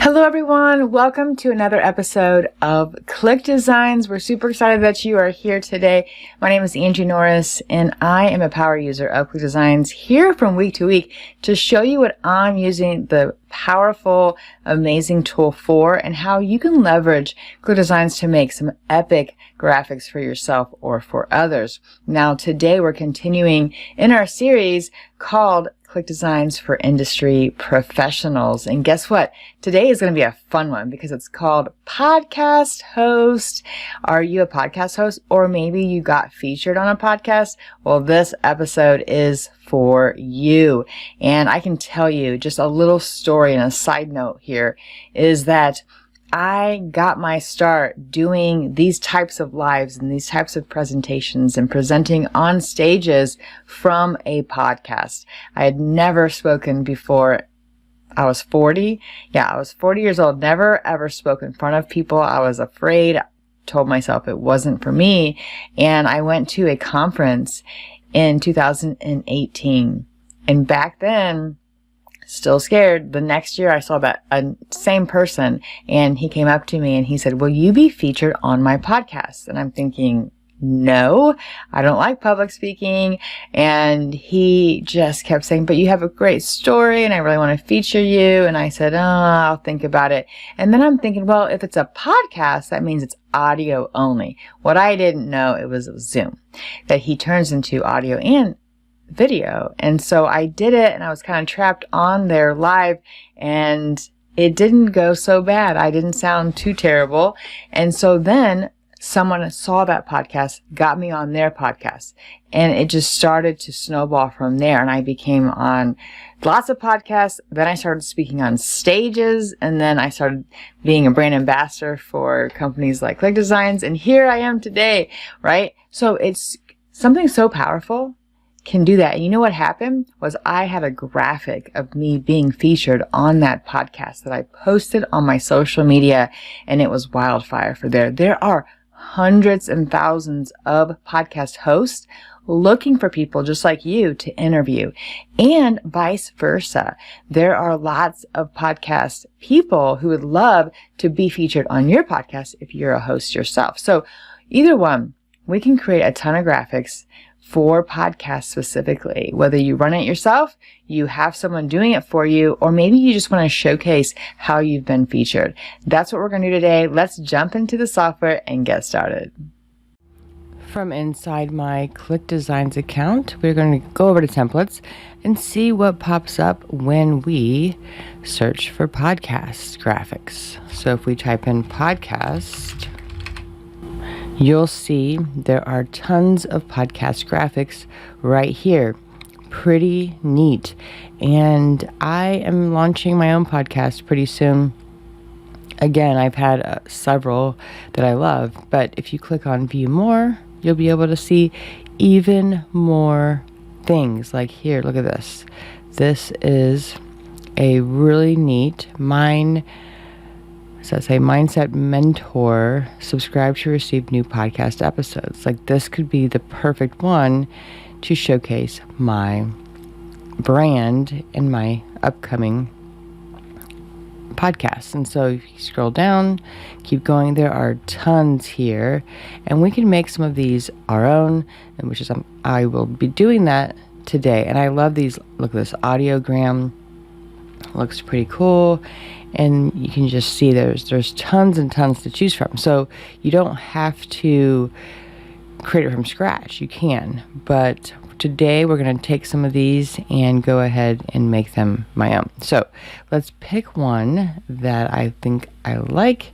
Hello everyone, welcome to another episode of ClickDesigns. We're super excited that you are here today. My name is Angie Norris and I am a power user of ClickDesigns here from week to week to show you what I'm using the powerful, amazing tool for and how you can leverage ClickDesigns to make some epic graphics for yourself or for others. Now today we're continuing in our series called ClickDesigns for Industry Professionals. And guess what? Today is going to be a fun one because it's called Podcast Host. Are you a podcast host? Or maybe you got featured on a podcast? Well, this episode is for you. And I can tell you just a little story and a side note here is that I got my start doing these types of lives and these types of presentations and presenting on stages from a podcast. I had never spoken before. I was 40. I was 40 years old, never ever spoke in front of people. I was afraid, told myself it wasn't for me. And I went to a conference in 2018. And back then, still scared. The next year I saw that same person and he came up to me and he said, "Will you be featured on my podcast?" And I'm thinking, no, I don't like public speaking. And he just kept saying, "But you have a great story and I really want to feature you." And I said, "Oh, I'll think about it." And then I'm thinking, well, if it's a podcast, that means it's audio only. What I didn't know, it was Zoom, that he turns into audio and video. And so I did it and I was kind of trapped on there live and it didn't go so bad. I didn't sound too terrible. And so then someone saw that podcast, got me on their podcast, and it just started to snowball from there. And I became on lots of podcasts. Then I started speaking on stages, and then I started being a brand ambassador for companies like ClickDesigns. And here I am today, right? So it's something so powerful can do that. And you know what happened was I had a graphic of me being featured on that podcast that I posted on my social media, and it was wildfire for there. There are hundreds and thousands of podcast hosts looking for people just like you to interview, and vice versa. There are lots of podcast people who would love to be featured on your podcast if you're a host yourself. So either one, we can create a ton of graphics for podcasts specifically, whether you run it yourself, you have someone doing it for you, or maybe you just want to showcase how you've been featured. That's what we're going to do today. Let's jump into the software and get started. From inside my ClickDesigns account, we're going to go over to templates and see what pops up when we search for podcast graphics. So if we type in podcast, you'll see there are tons of podcast graphics right here. Pretty neat. And I am launching my own podcast pretty soon. Again, I've had several that I love, but if you click on view more, you'll be able to see even more things. Like here, look at this. This is a really neat Mindset Mentor, subscribe to receive new podcast episodes. Like this could be the perfect one to showcase my brand in my upcoming podcasts. And so if you scroll down, keep going, there are tons here, and we can make some of these our own, and which is I will be doing that today. And I love these. Look at this audiogram. Looks pretty cool. And you can just see there's tons and tons to choose from. So you don't have to create it from scratch. You can. But today we're going to take some of these and go ahead and make them my own. So let's pick one that I think I like.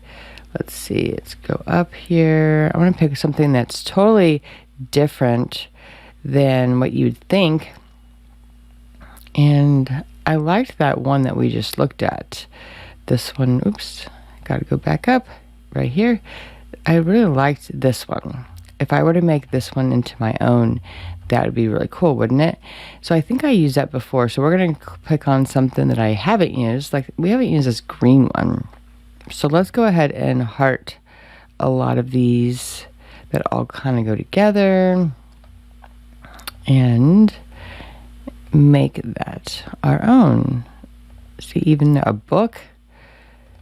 Let's see. Let's go up here. I want to pick something that's totally different than what you'd think. And I liked that one that we just looked at. This one, oops, got to go back up right here. I really liked this one. If I were to make this one into my own, that would be really cool, wouldn't it? So I think I used that before. So we're going to pick on something that I haven't used. Like we haven't used this green one. So let's go ahead and heart a lot of these that all kind of go together and make that our own. See, even a book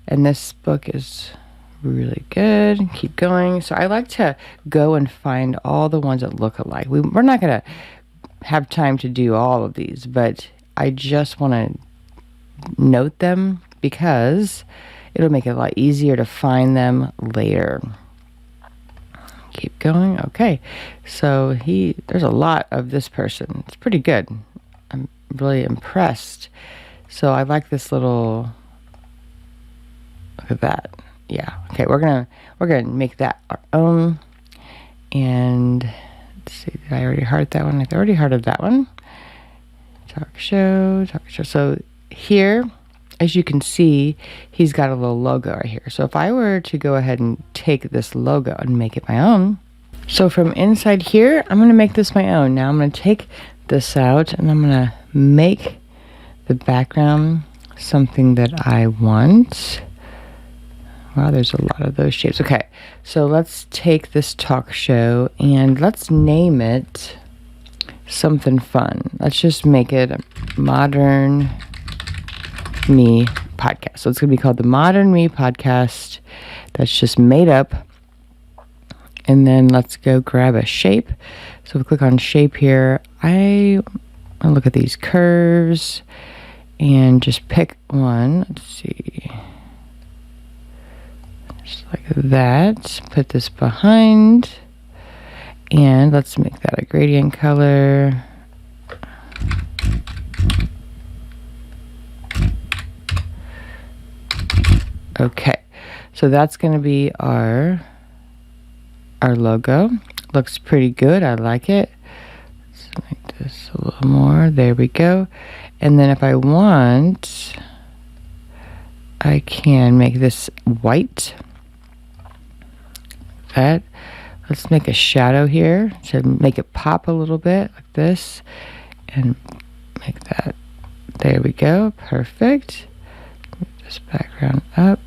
And this book is really good. Keep going. So I like to go and find all the ones that look alike. We're not going to have time to do all of these, but I just want to note them because it'll make it a lot easier to find them later. Keep going. Okay. So there's a lot of this person. It's pretty good. I'm really impressed. So I like this little, look at that. Yeah. Okay. We're gonna make that our own. And let's see, did I already heart that one? I already hearted that one. Talk show. So here, as you can see, he's got a little logo right here. So if I were to go ahead and take this logo and make it my own. So from inside here, I'm going to make this my own. Now I'm going to take this out and I'm going to make the background something that I want. Wow, there's a lot of those shapes. Okay, so let's take this talk show and let's name it something fun. Let's just make it a Modern Me podcast. So it's going to be called the Modern Me podcast. That's just made up. And then let's go grab a shape. So we click on shape here. I'll look at these curves and just pick one. Let's see. Just like that. Put this behind. And let's make that a gradient color. Okay, so that's going to be our logo. Looks pretty good. I like it. Let's make this a little more. There we go. And then if I want, I can make this white. That. Let's make a shadow here to make it pop a little bit like this. And make that. There we go. Perfect. Move this background up.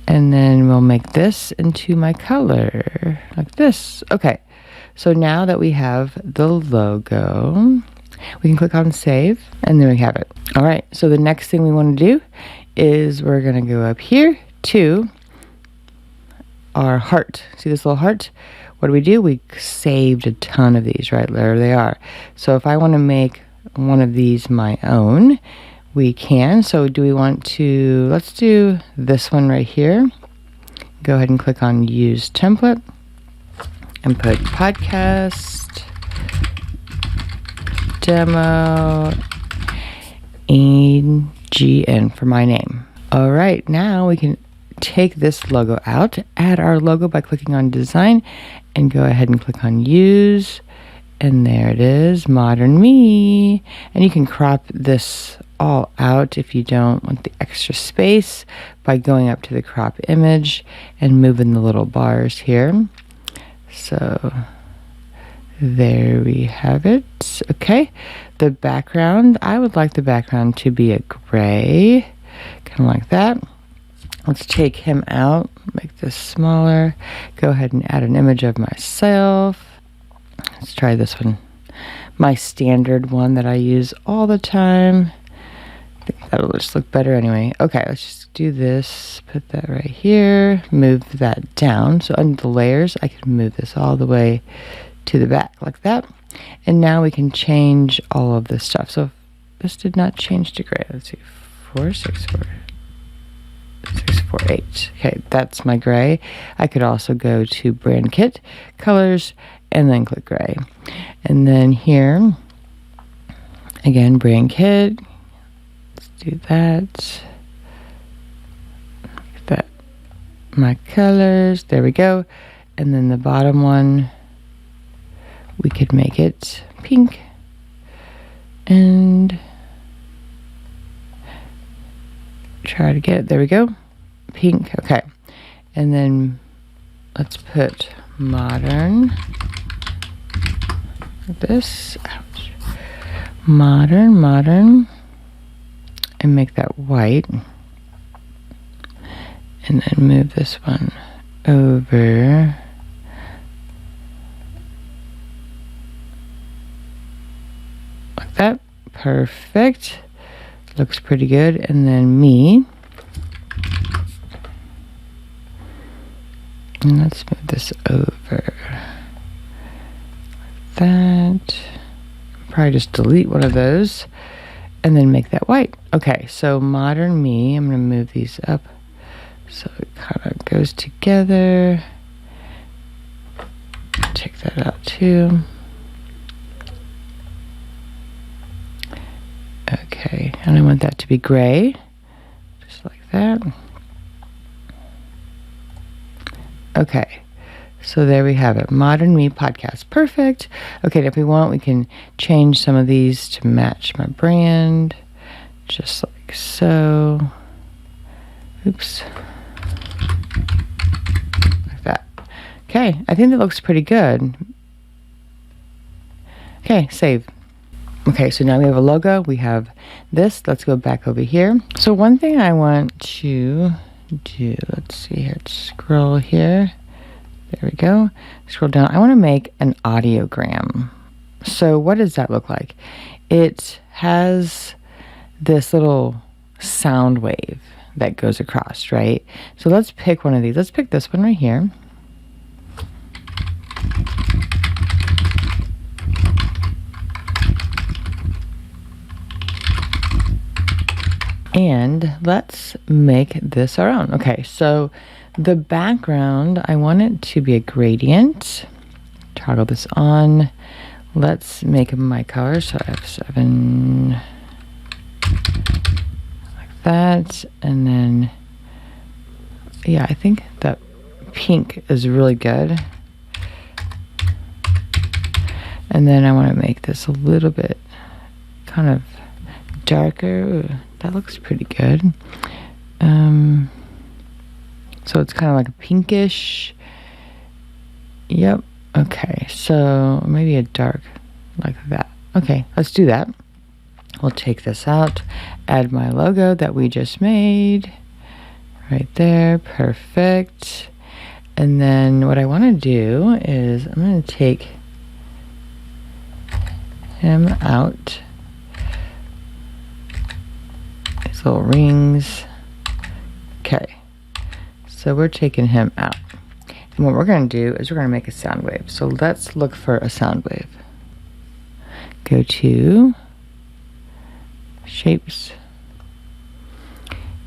And then we'll make this into my color, like this. Okay, so now that we have the logo, we can click on save, and then we have it. All right, so the next thing we want to do is we're gonna go up here to our heart. See this little heart? What do? We saved a ton of these, right? There they are. So if I want to make one of these my own, we can. So do we want to, let's do this one right here. Go ahead and click on use template and put podcast demo AGN for my name. All right, now we can take this logo out, add our logo by clicking on design and go ahead and click on use. And there it is, Modern Me. And you can crop this all out if you don't want the extra space by going up to the crop image and moving the little bars here. So there we have it. Okay, the background, I would like the background to be a gray, kind of like that. Let's take him out, make this smaller, go ahead and add an image of myself. Let's try this one, my standard one that I use all the time. I think that'll just look better anyway. Okay, let's just do this, put that right here, move that down. So under the layers, I can move this all the way to the back like that. And now we can change all of this stuff. So if this did not change to gray, let's see, 648. Okay, that's my gray. I could also go to brand kit, colors, and then click gray. And then here, again, brand kit. Let's do that. Make that my colors. There we go. And then the bottom one, we could make it pink. And try to get it. There we go. Pink. Okay. And then let's put modern. This. Ouch. Modern. And make that white. And then move this one over. Like that. Perfect. Looks pretty good. And then me. And let's move this over. That. Probably just delete one of those and then make that white. Okay, so modern me, I'm going to move these up so it kind of goes together. Take that out too. Okay, and I want that to be gray, just like that. Okay, so there we have it. Modern Me podcast. Perfect. Okay, if we want, we can change some of these to match my brand, just like so. Oops. Like that. Okay, I think that looks pretty good. Okay, save. Okay, so now we have a logo. We have this. Let's go back over here. So one thing I want to do, let's see here, scroll here. There we go. Scroll down. I want to make an audiogram. So what does that look like? It has this little sound wave that goes across, right? So let's pick one of these. Let's pick this one right here. And let's make this our own. Okay, so the background, I want it to be a gradient. Toggle this on. Let's make my color. So F7, like that. And then, yeah, I think that pink is really good. And then I want to make this a little bit kind of darker. Ooh, that looks pretty good. So it's kind of like a pinkish. Yep. Okay. So maybe a dark like that. Okay. Let's do that. We'll take this out. Add my logo that we just made. Right there. Perfect. And then what I want to do is I'm going to take him out. These little rings. Okay. So we're taking him out. And what we're going to do is we're going to make a sound wave. So let's look for a sound wave. Go to Shapes.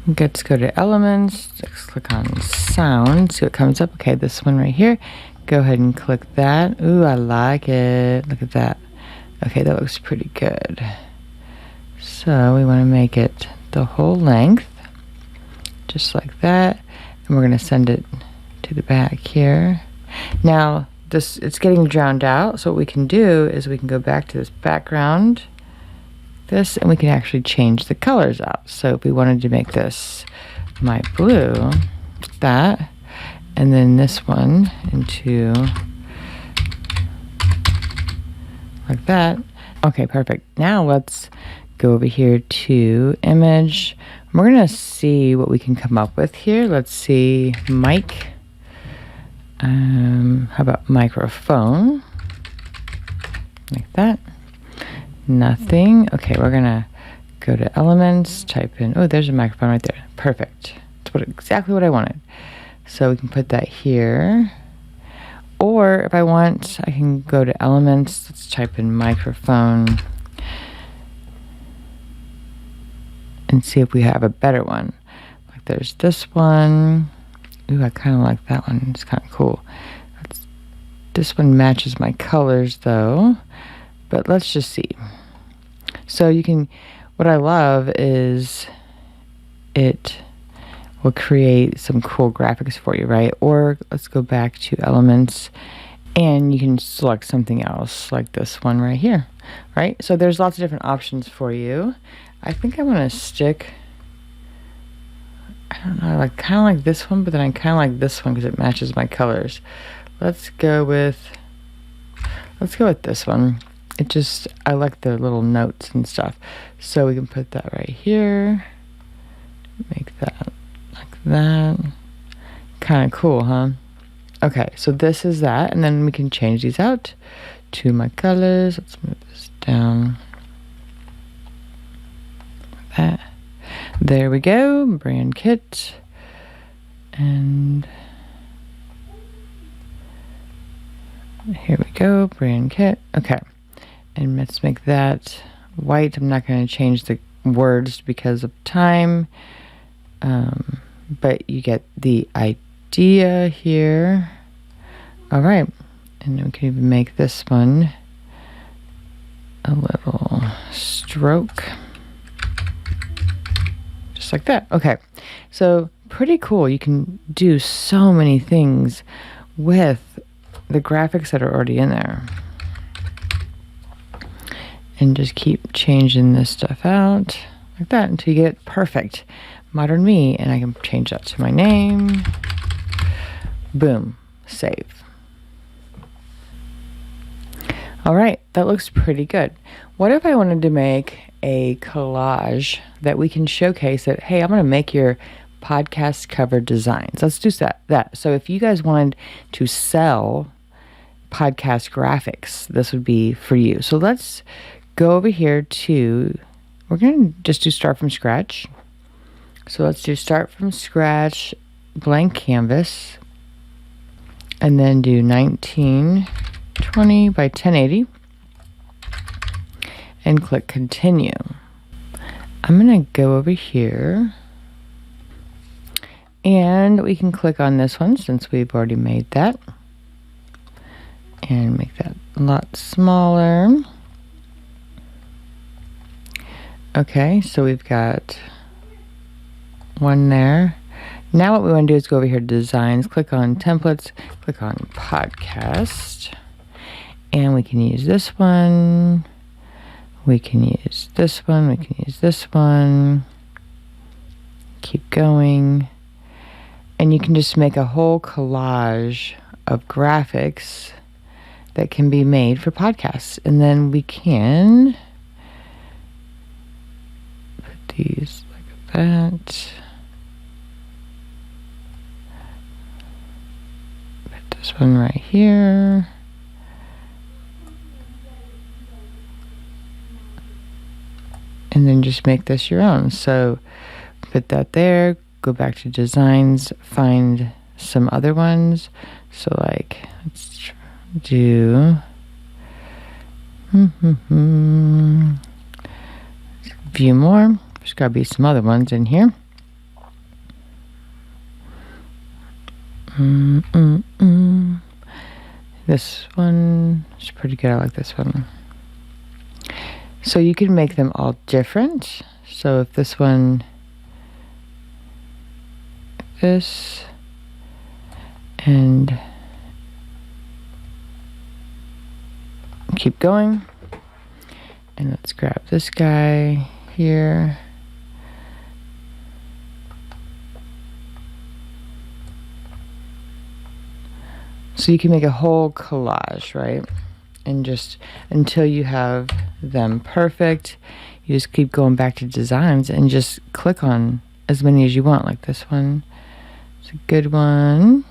Let's go to Elements. Let's click on Sound. See what comes up. Okay, this one right here. Go ahead and click that. Ooh, I like it. Look at that. Okay, that looks pretty good. So we want to make it the whole length. Just like that. And we're going to send it to the back here. Now it's getting drowned out, so what we can do is we can go back to this background, this, and we can actually change the colors out. So if we wanted to make this my blue, that, and then this one into like that. Okay, perfect. Now let's go over here to image. We're going to see what we can come up with here. Let's see, mic. How about microphone? Like that. Nothing. Okay, we're going to go to elements, type in, oh, there's a microphone right there. Perfect. That's exactly what I wanted. So we can put that here. Or if I want, I can go to elements. Let's type in microphone. And see if we have a better one. Like there's this one. Ooh, I kind of like that one. It's kind of cool. This one matches my colors though. But let's just see. So you can, what I love is it will create some cool graphics for you, right? Or let's go back to elements and you can select something else like this one right here, right? So there's lots of different options for you. I think I want to stick, I don't know, I like kind of like this one, but then I kind of like this one because it matches my colors. Let's go with this one. It just, I like the little notes and stuff. So we can put that right here. Make that like that. Kind of cool, huh? Okay, so this is that, and then we can change these out to my colors. Let's move this down. That. There we go, brand kit. And Here we go, brand kit. Okay, and let's make that white. I'm not going to change the words because of time, but you get the idea here. All right, and then we can even make this one a little stroke, just like that. Okay, so pretty cool. You can do so many things with the graphics that are already in there, and just keep changing this stuff out like that until you get perfect modern me. And I can change that to my name. Boom, save. All right, that looks pretty good. What if I wanted to make a collage that we can showcase that, hey, I'm going to make your podcast cover designs. Let's do that. So if you guys wanted to sell podcast graphics, this would be for you. So let's go over here to, we're going to just do start from scratch. So let's do start from scratch, blank canvas, and then do 1920 by 1080 and click continue. I'm going to go over here and we can click on this one since we've already made that and make that a lot smaller. Okay, so we've got one there. Now what we want to do is go over here to designs, click on templates, click on podcast, and we can use this one, we can use this one, we can use this one, keep going, and you can just make a whole collage of graphics that can be made for podcasts. And then we can put these like that. Put this one right here. And then just make this your own. So put that there, go back to designs, find some other ones. So like, let's do view more. There's got to be some other ones in here. This one is pretty good. I like this one. So you can make them all different. So if this one, this, and keep going. And let's grab this guy here. So you can make a whole collage, right? And just until you have them perfect, you just keep going back to designs and just click on as many as you want. Like this one, it's a good one.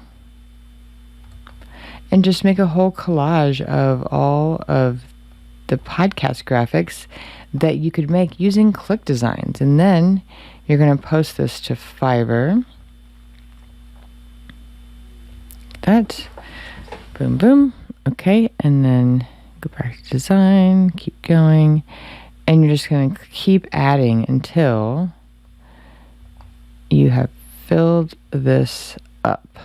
And just make a whole collage of all of the podcast graphics that you could make using ClickDesigns. And then you're going to post this to Fiverr. That. Boom, boom. Okay, and then go back to design, keep going, and you're just going to keep adding until you have filled this up.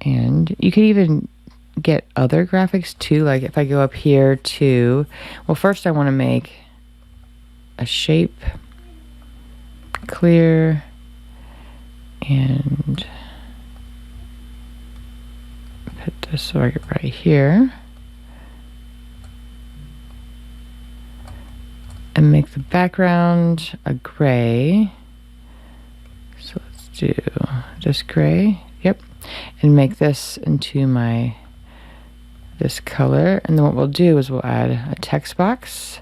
And you could even get other graphics too. Like if I go up here to, well, first I want to make a shape, clear, and put this right here. And make the background a gray. So let's do just gray. Yep. And make this into this color. And then what we'll do is we'll add a text box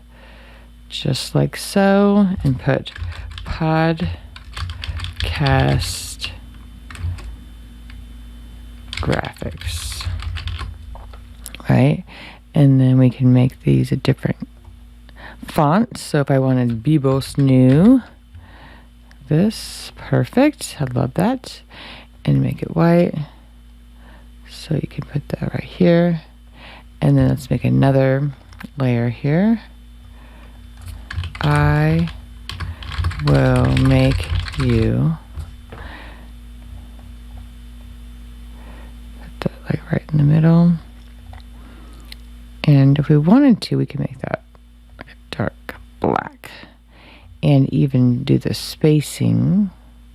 just like so and put podcast graphics. Right? And then we can make these a different font. So if I wanted Bibos New, this, perfect. I love that. And make it white. So you can put that right here. And then let's make another layer here. I will make you. Put that like right in the middle. And if we wanted to, we can make that like a dark black. And even do the spacing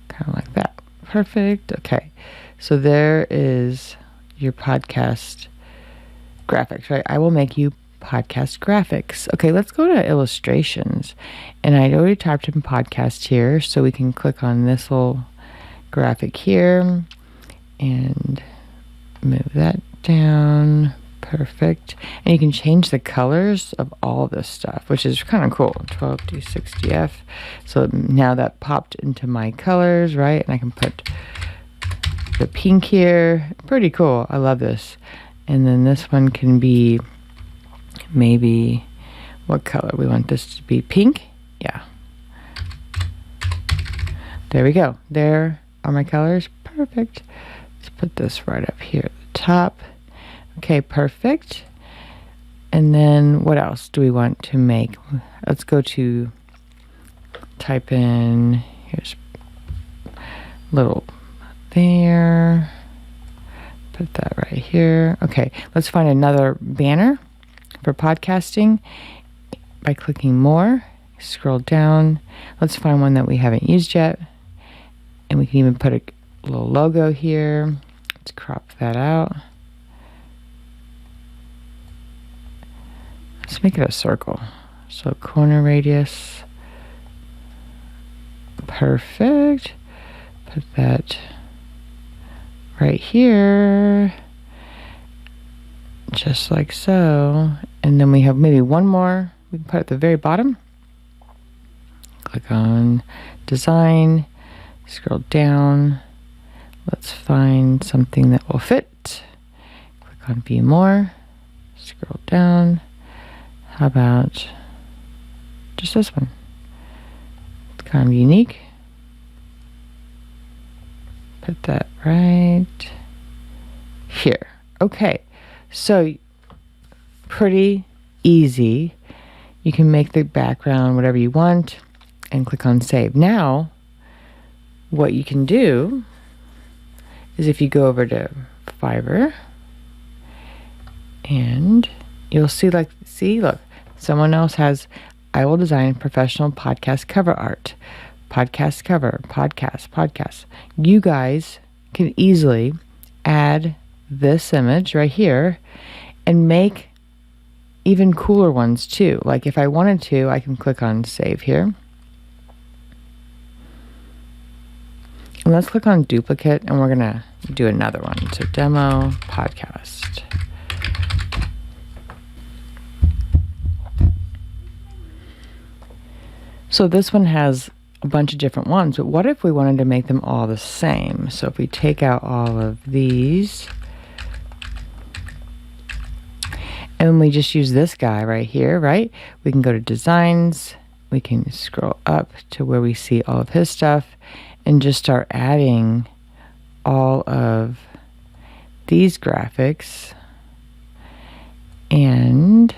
kind of like that. Perfect. Okay. So there is your podcast graphics, right? I will make you podcast graphics. Okay, let's go to illustrations. And I already typed in podcast here, so we can click on this little graphic here and move that down. Perfect. And you can change the colors of all this stuff, which is kind of cool. 12D60F. So now that popped into my colors, right? And I can put the pink here. Pretty cool. I love this. And then this one can be maybe, what color? We want this to be pink. Yeah. There we go. There are my colors. Perfect. Let's put this right up here at the top. Okay, perfect. And then what else do we want to make? Let's go to type in, here's little there. Put that right here. Okay, let's find another banner for podcasting by clicking more. Scroll down. Let's find one that we haven't used yet. And we can even put a little logo here. Let's crop that out. Let's make it a circle. So corner radius. Perfect. Put that right here. Just like so. And then we have maybe one more we can put at the very bottom. Click on design. Scroll down. Let's find something that will fit. Click on view more. Scroll down. How about just this one? It's kind of unique. Put that right here. Okay, so pretty easy. You can make the background whatever you want and click on save. Now, what you can do is if you go over to Fiverr and you'll see look, someone else has, I will design professional podcast cover art. Podcast cover, podcast. You guys can easily add this image right here and make even cooler ones too. Like if I wanted to, I can click on save here. And let's click on duplicate and we're gonna do another one. So demo podcast. So this one has a bunch of different ones, but what if we wanted to make them all the same? So if we take out all of these and we just use this guy right here, right? We can go to designs, we can scroll up to where we see all of his stuff and just start adding all of these graphics and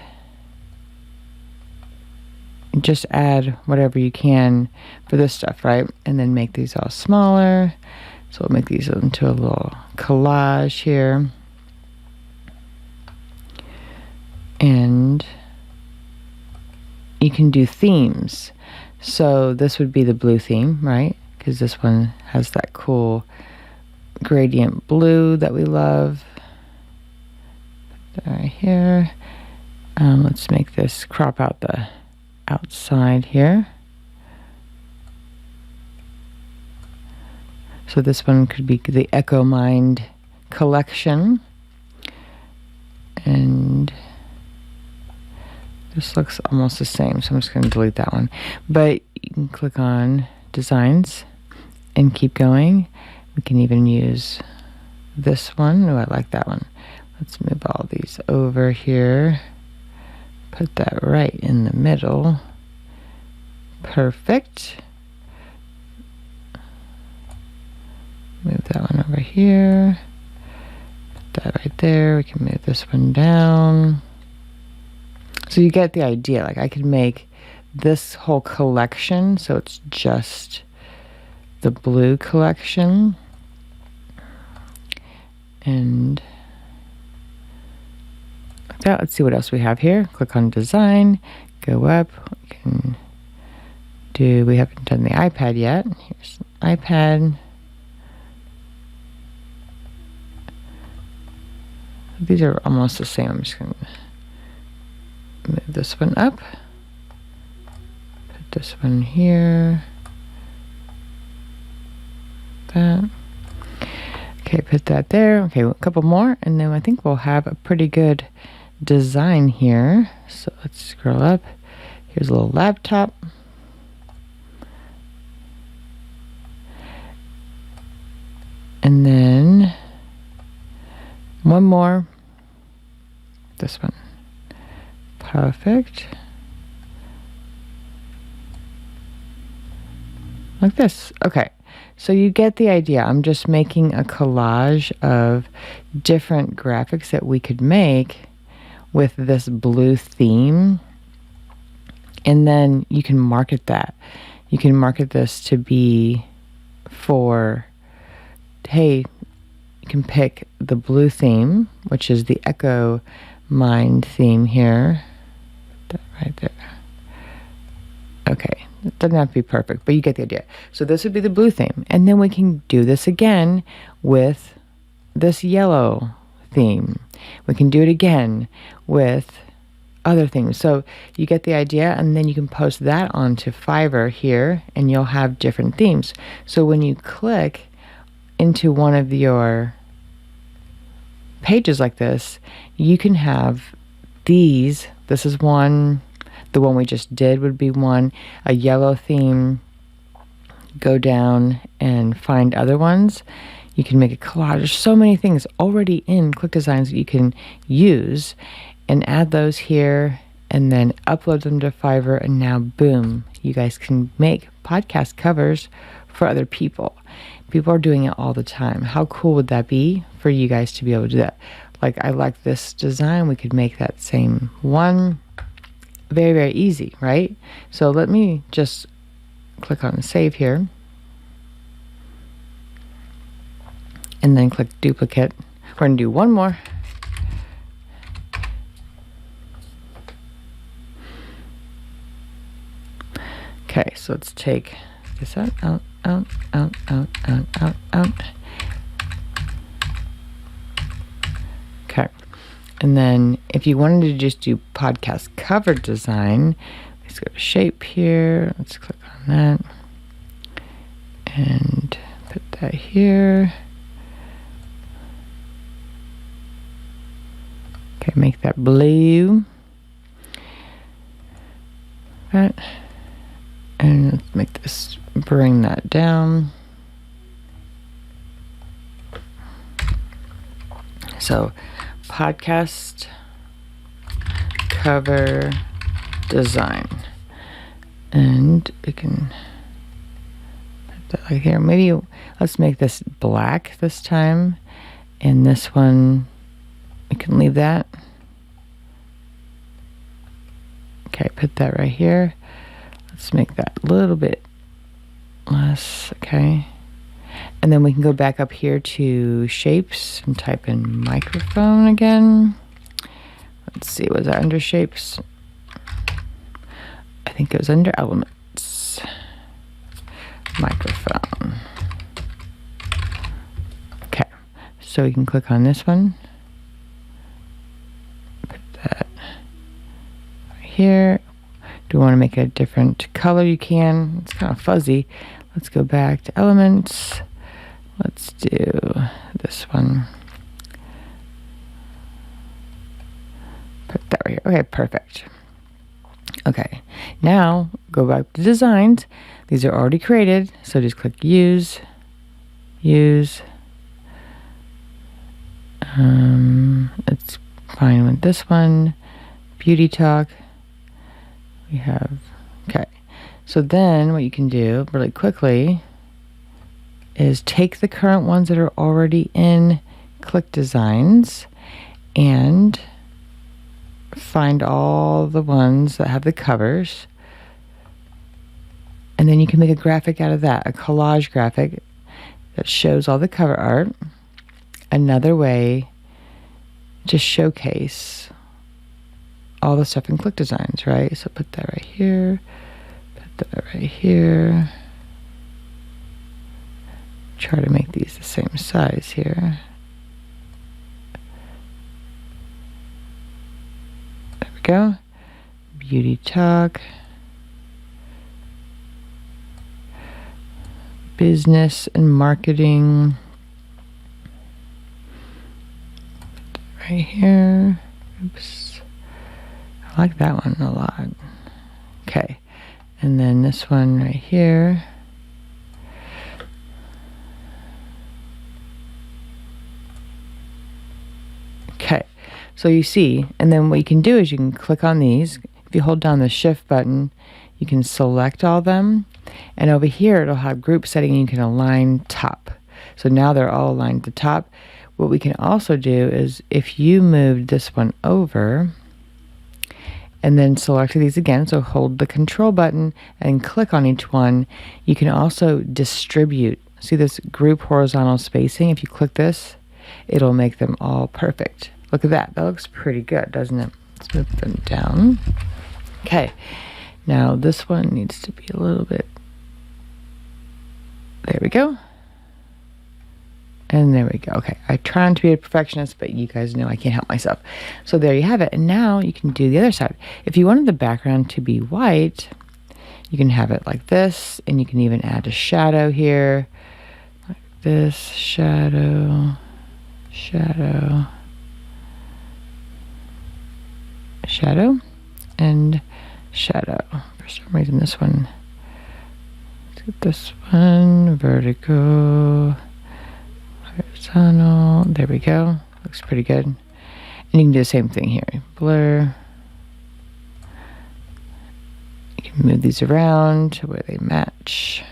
just add whatever you can for this stuff, right? And then make these all smaller. So we'll make these into a little collage here. And you can do themes. So this would be the blue theme, right? Because this one has that cool gradient blue that we love. Put that right here. Let's make this, crop out the outside here. So this one could be the Echo Mind collection. And this looks almost the same, so I'm just going to delete that one. But you can click on designs and keep going. We can even use this one. Oh, I like that one. Let's move all these over here. Put that right in the middle. Perfect. Move that one over here. Put that right there. We can move this one down. So you get the idea. Like I could make this whole collection, so it's just the blue collection. And like that. Let's see what else we have here. Click on design, go up. We can do, we haven't done the iPad yet. Here's an iPad. These are almost the same. I'm just going to move this one up. Put this one here. That. Okay, put that there. Okay, a couple more, and then I think we'll have a pretty good design here. So let's scroll up. Here's a little laptop. And then one more. This one. Perfect. Like this. Okay. So you get the idea. I'm just making a collage of different graphics that we could make with this blue theme. And then you can market that. You can market this to be for, hey, you can pick the blue theme, which is the Echo Mind theme here. Put that right there. Okay, it doesn't have to be perfect, but you get the idea. So this would be the blue theme. And then we can do this again with this yellow theme. We can do it again with other things. So you get the idea, and then you can post that onto Fiverr here, and you'll have different themes. So when you click into one of your pages like this, you can have these. This is one. The one we just did would be one. A yellow theme. Go down and find other ones. You can make a collage. There's so many things already in ClickDesigns that you can use, and add those here, and then upload them to Fiverr, and now boom, you guys can make podcast covers for other people. People are doing it all the time. How cool would that be for you guys to be able to do that? Like, I like this design. We could make that same one. Very, very easy, right? So let me just click on save here. And then click duplicate. We're going to do one more. Okay, so let's take this out. Okay. And then if you wanted to just do podcast cover design, let's go to shape here. Let's click on that. And put that here. Okay, make that blue. That. And let's make this, bring that down. So, podcast cover design. And we can put that like here. Maybe let's make this black this time. And this one, we can leave that. Okay, put that right here. Let's make that a little bit less, okay. And then we can go back up here to shapes and type in microphone again. Let's see, was that under shapes? I think it was under elements. Microphone. Okay, so we can click on this one. Put that right here. Do we want to make a different color? You can. It's kind of fuzzy. Let's go back to elements. Let's do this one. Put that right here. Okay, perfect. Okay, now go back to designs. These are already created, so just click use. It's fine with this one. Beauty talk. We have, okay. So then what you can do really quickly is take the current ones that are already in ClickDesigns and find all the ones that have the covers. And then you can make a graphic out of that, a collage graphic that shows all the cover art. Another way to showcase all the stuff in ClickDesigns, right? So put that right here, put that right here. Try to make these the same size here. There we go. Beauty talk. Business and marketing. Right here. Oops. I like that one a lot. Okay. And then this one right here. Okay. So you see, and then what you can do is you can click on these. If you hold down the shift button, you can select all of them. And over here, it'll have group setting and you can align top. So now they're all aligned to top. What we can also do is if you moved this one over and then selected these again, so hold the control button and click on each one, you can also distribute. See this group horizontal spacing? If you click this, it'll make them all perfect. Look at that. That looks pretty good, doesn't it? Let's move them down. Okay. Now this one needs to be a little bit. There we go. And there we go. Okay, I try not to be a perfectionist, but you guys know I can't help myself. So there you have it. And now you can do the other side. If you wanted the background to be white, you can have it like this, and you can even add a shadow here. Like this, shadow, shadow, shadow, and shadow. For some reason this one, let's get this one, vertical, horizontal, there we go, looks pretty good. And you can do the same thing here, blur. You can move these around to where they match.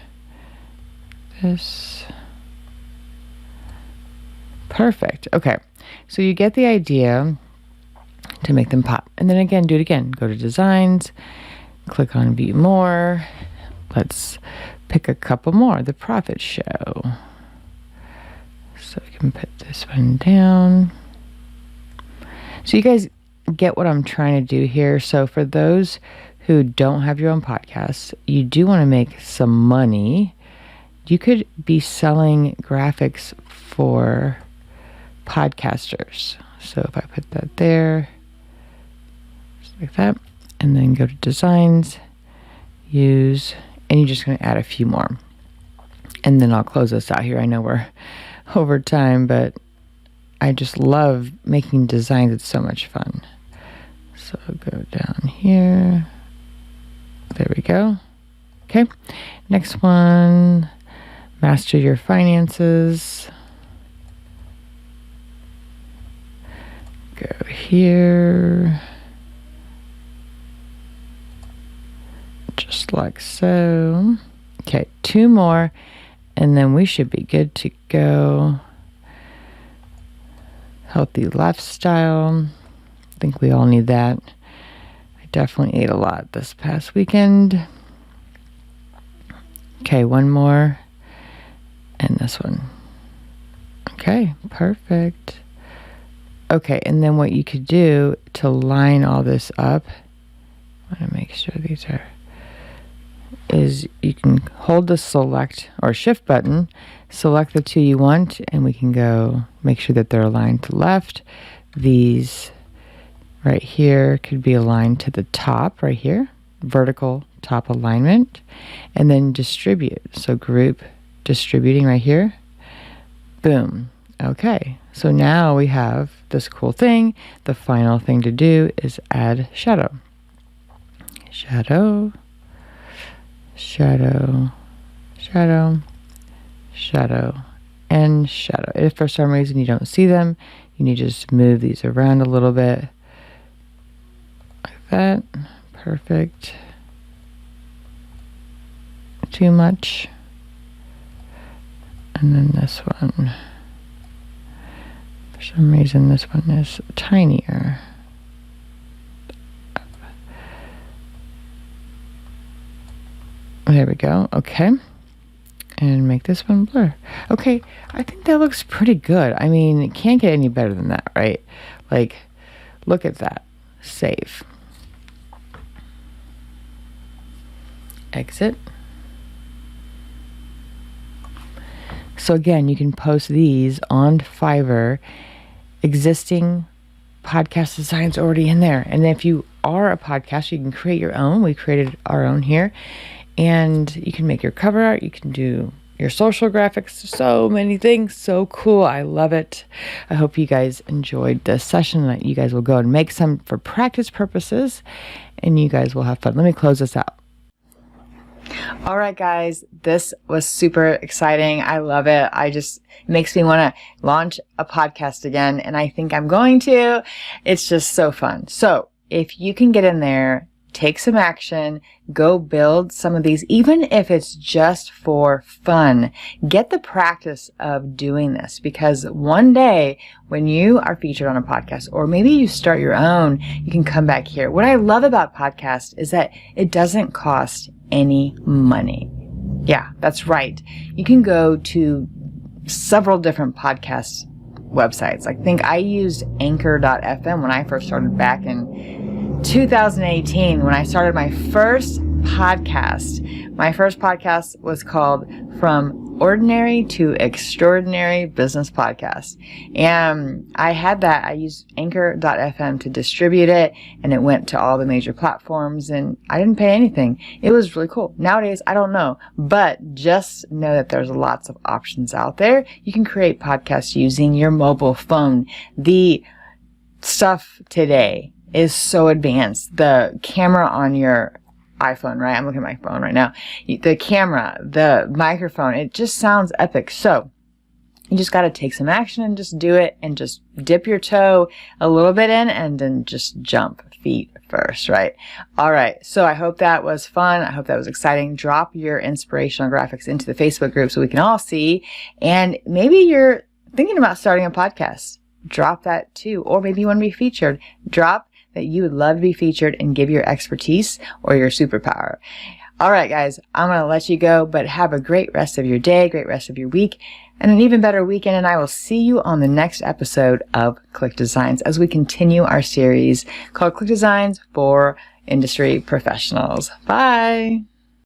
This. Perfect, okay. So you get the idea to make them pop. And then again, do it again. Go to Designs, click on View More. Let's pick a couple more. The Profit Show. So we can put this one down. So you guys get what I'm trying to do here. So for those who don't have your own podcast, you do want to make some money. You could be selling graphics for podcasters. So if I put that there, just like that, and then go to Designs, Use, and you're just going to add a few more. And then I'll close this out here. I know we're over time, but I just love making designs. It's so much fun. So go down here. There we go. Okay. Next one, master your finances. Go here. Just like so. Okay, 2 more, and then we should be good to go. Healthy lifestyle. I think we all need that. I definitely ate a lot this past weekend. Okay, 1 more. And this one. Okay, perfect. Okay, and then what you could do to line all this up, I want to make sure these are, is you can hold the select or shift button, select the 2 you want, and we can go make sure that they're aligned to left. These right here could be aligned to the top right here, vertical top alignment, and then distribute. So group distributing right here. Boom. Okay, so now we have this cool thing. The final thing to do is add shadow. Shadow, shadow, shadow, shadow, and shadow. If for some reason you don't see them, you need to just move these around a little bit. Like that. Perfect. Too much. And then this one. some reason this one is tinier. There we go. Okay. And make this one blur. Okay, I think that looks pretty good. I mean, it can't get any better than that, right? Like, look at that. Save. Exit. So again, you can post these on Fiverr. Existing podcast designs already in there. And if you are a podcaster, you can create your own. We created our own here. And you can make your cover art. You can do your social graphics. So many things. So cool. I love it. I hope you guys enjoyed this session. That you guys will go and make some for practice purposes. And you guys will have fun. Let me close this out. All right, guys, this was super exciting. I love it. It makes me want to launch a podcast again, and I think I'm going to. It's just so fun. So if you can get in there, take some action, go build some of these, even if it's just for fun. Get the practice of doing this, because one day when you are featured on a podcast, or maybe you start your own, you can come back here. What I love about podcasts is that it doesn't cost any money. Yeah, that's right. You can go to several different podcast websites. I think I used anchor.fm when I first started back in 2018, when I started my first podcast. My first podcast was called From Ordinary to Extraordinary Business Podcast. And I used anchor.fm to distribute it, and it went to all the major platforms, and I didn't pay anything. It was really cool. Nowadays, I don't know, but just know that there's lots of options out there. You can create podcasts using your mobile phone. The stuff today is so advanced. The camera on your iPhone, right? I'm looking at my phone right now. The camera, the microphone, it just sounds epic. So you just got to take some action and just do it, and just dip your toe a little bit in, and then just jump feet first, right? All right. So I hope that was fun. I hope that was exciting. Drop your inspirational graphics into the Facebook group so we can all see. And maybe you're thinking about starting a podcast. Drop that too. Or maybe you want to be featured. Drop that you would love to be featured and give your expertise or your superpower. All right, guys, I'm going to let you go, but have a great rest of your day, great rest of your week, and an even better weekend. And I will see you on the next episode of Click Designs as we continue our series called Click Designs for Industry Professionals. Bye.